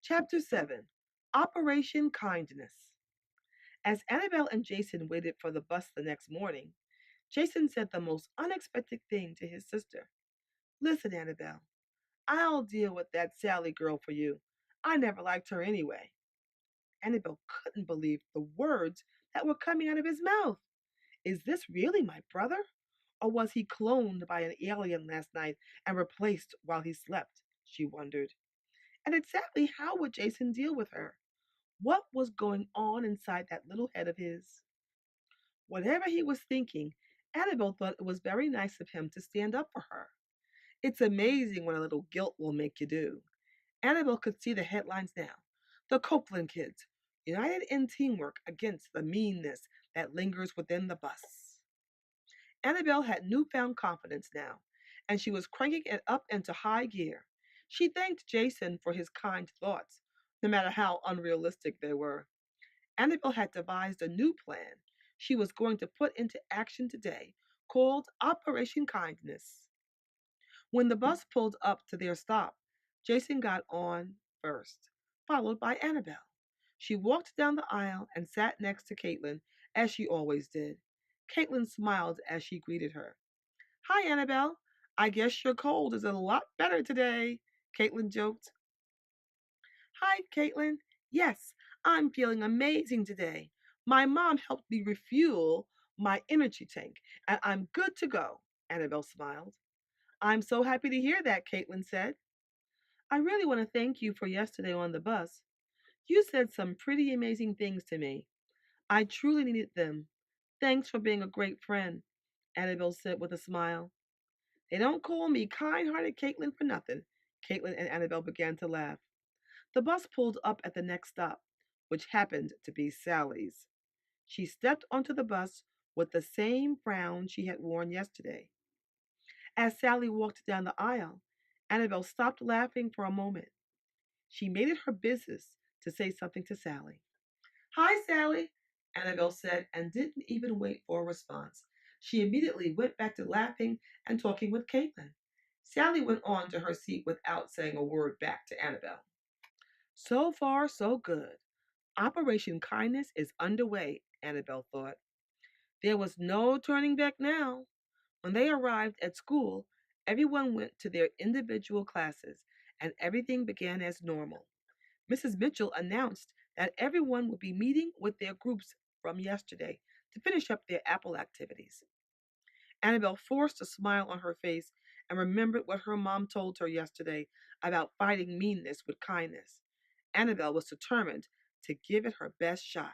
Chapter 7 Operation Kindness. As Annabelle and Jason waited for the bus the next morning, Jason said the most unexpected thing to his sister. Listen, Annabelle, I'll deal with that Sally girl for you. I never liked her anyway. Annabelle couldn't believe the words that were coming out of his mouth. Is this really my brother? Or was he cloned by an alien last night and replaced while he slept? She wondered. And exactly how would Jason deal with her? What was going on inside that little head of his? Whatever he was thinking, Annabelle thought it was very nice of him to stand up for her. It's amazing what a little guilt will make you do. Annabelle could see the headlines now. The Copeland kids, united in teamwork against the meanness that lingers within the bus. Annabelle had newfound confidence now, and she was cranking it up into high gear. She thanked Jason for his kind thoughts, no matter how unrealistic they were. Annabelle had devised a new plan she was going to put into action today called Operation Kindness. When the bus pulled up to their stop, Jason got on first, followed by Annabelle. She walked down the aisle and sat next to Caitlin, as she always did. Caitlin smiled as she greeted her. Hi, Annabelle. I guess your cold is a lot better today, Caitlin joked. Hi, Caitlin. Yes, I'm feeling amazing today. My mom helped me refuel my energy tank, and I'm good to go, Annabelle smiled. I'm so happy to hear that, Caitlin said. I really want to thank you for yesterday on the bus. You said some pretty amazing things to me. I truly needed them. Thanks for being a great friend, Annabelle said with a smile. They don't call me kind hearted Caitlin for nothing. Caitlin and Annabelle began to laugh. The bus pulled up at the next stop, which happened to be Sally's. She stepped onto the bus with the same frown she had worn yesterday. As Sally walked down the aisle, Annabelle stopped laughing for a moment. She made it her business to say something to Sally. Hi, Sally, Annabelle said, and didn't even wait for a response. She immediately went back to laughing and talking with Caitlin. Sally went on to her seat without saying a word back to Annabelle. So far, so good. Operation Kindness is underway, Annabelle thought. There was no turning back now. When they arrived at school, everyone went to their individual classes and everything began as normal. Mrs. Mitchell announced that everyone would be meeting with their groups from yesterday to finish up their apple activities. Annabelle forced a smile on her face and remembered what her mom told her yesterday about fighting meanness with kindness. Annabelle was determined to give it her best shot.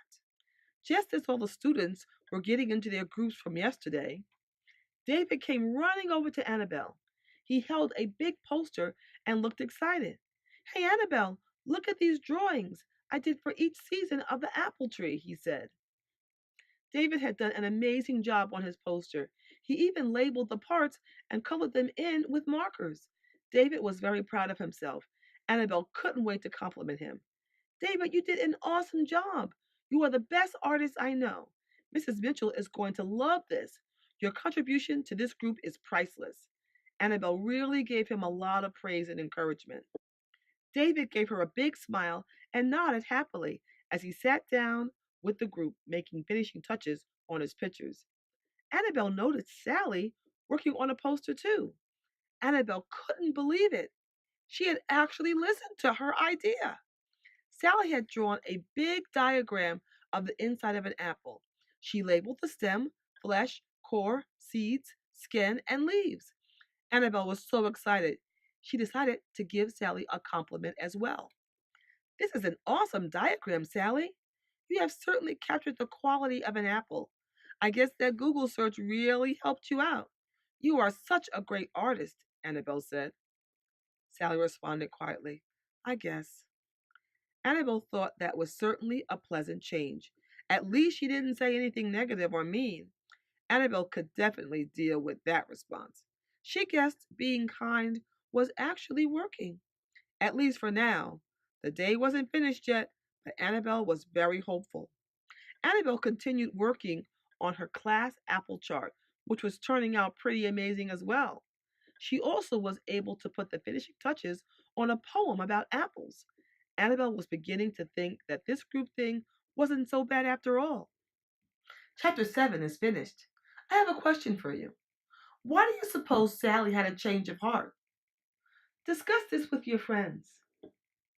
Just as all the students were getting into their groups from yesterday, David came running over to Annabelle. He held a big poster and looked excited. Hey, Annabelle, look at these drawings I did for each season of the apple tree, he said. David had done an amazing job on his poster. He even labeled the parts and colored them in with markers. David was very proud of himself. Annabelle couldn't wait to compliment him. David, you did an awesome job. You are the best artist I know. Mrs. Mitchell is going to love this. Your contribution to this group is priceless. Annabelle really gave him a lot of praise and encouragement. David gave her a big smile and nodded happily as he sat down with the group, making finishing touches on his pictures. Annabelle noticed Sally working on a poster too. Annabelle couldn't believe it. She had actually listened to her idea. Sally had drawn a big diagram of the inside of an apple. She labeled the stem, flesh, core, seeds, skin, and leaves. Annabelle was so excited, she decided to give Sally a compliment as well. This is an awesome diagram, Sally. You have certainly captured the quality of an apple. I guess that Google search really helped you out. You are such a great artist, Annabelle said. Sally responded quietly, I guess. Annabelle thought that was certainly a pleasant change. At least she didn't say anything negative or mean. Annabelle could definitely deal with that response. She guessed being kind was actually working, at least for now. The day wasn't finished yet, but Annabelle was very hopeful. Annabelle continued working on her class apple chart, which was turning out pretty amazing as well. She also was able to put the finishing touches on a poem about apples. Annabelle was beginning to think that this group thing wasn't so bad after all. Chapter 7 is finished. I have a question for you. Why do you suppose Sally had a change of heart? Discuss this with your friends.